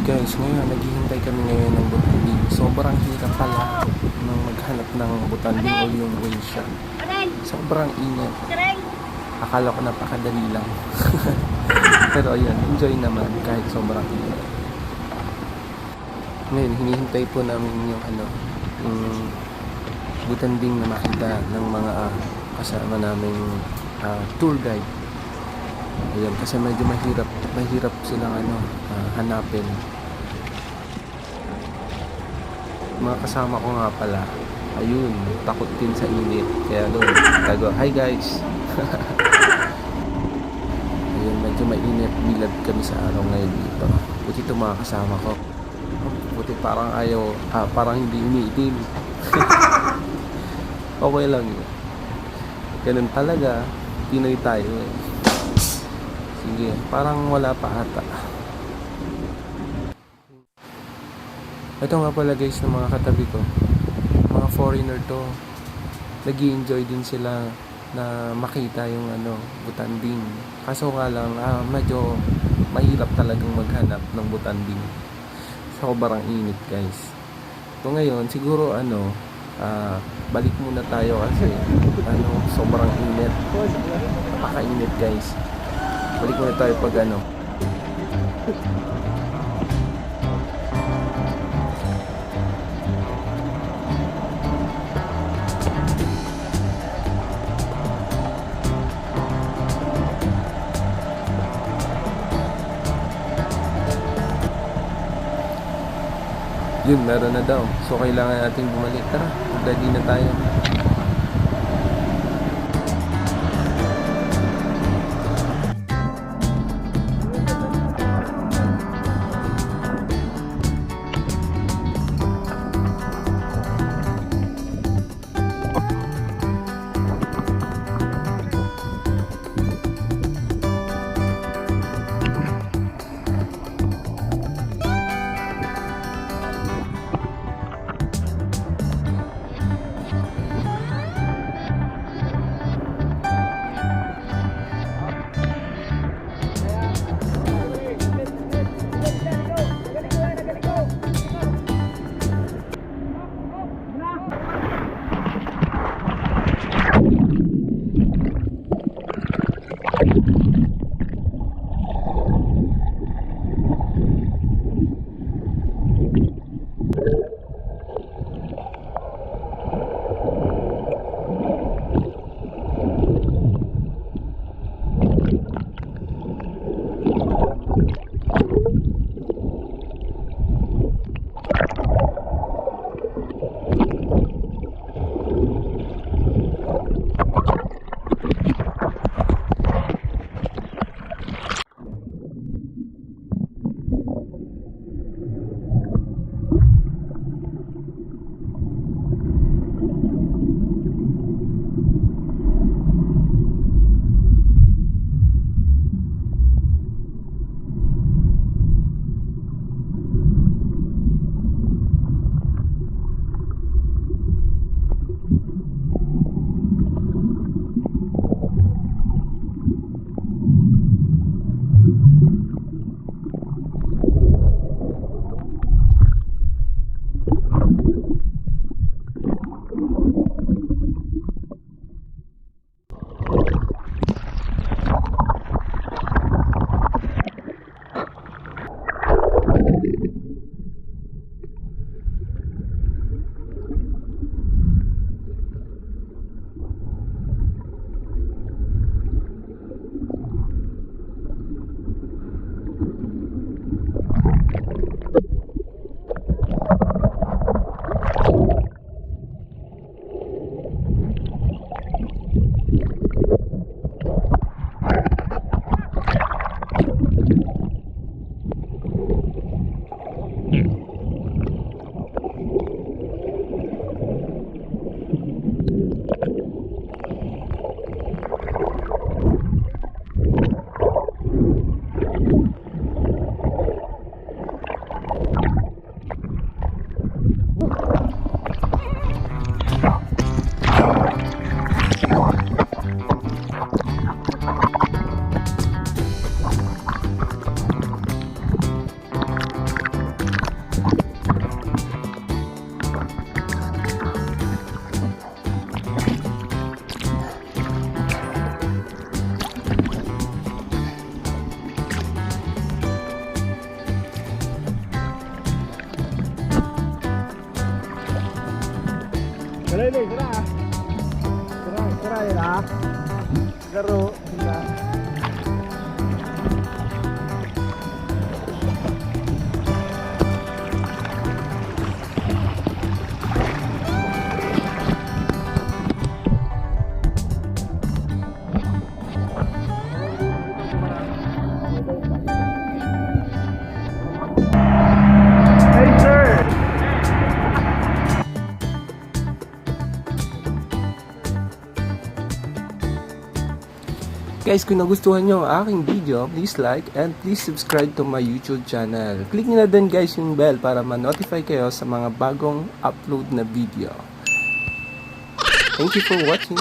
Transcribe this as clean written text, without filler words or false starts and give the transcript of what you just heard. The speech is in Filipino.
Guys, ngayon naghihintay kami ngayon ng Butanding. Sobrang hirap pala nang maghanap ng Butanding o yung windshield. Sobrang init. Akala ko napakadali lang. Pero ayun, enjoy naman kahit sobrang init. Ngayon, hinihintay po namin yung yung Butanding na makita ng mga kasama naming tour guide. Ayun, kasi medyo mahirap silang hanapin. Mga kasama ko nga pala, ayun, takot din sa init. Kaya doon, tago, hi guys! Ayun, medyo mainit. Bilad kami sa araw ngayon dito. Buti ito mga kasama ko. Buti parang parang hindi umiitim. Okay lang yun. Ganun talaga, Pinoy tayo eh. Sige, parang wala pa ata. Ito nga pala guys ng mga katabi ko. Mga foreigner to. Nag-i-enjoy din sila na makita yung Butanding. Kaso nga lang, medyo mahirap talagang maghanap ng Butanding. Sobrang init guys. So ngayon, siguro balik muna tayo kasi sobrang init. Napaka-init guys. Balik muna tayo pag yun, meron na daw. So kailangan natin bumalik. Tara, ready na tayo. ini, serah. Serah ya lah. Seru, serah. Hey sir. Guys, kung nagustuhan nyo ang aking video, please like and please subscribe to my YouTube channel. Click nyo na din guys yung bell para ma-notify kayo sa mga bagong upload na video. Thank you for watching.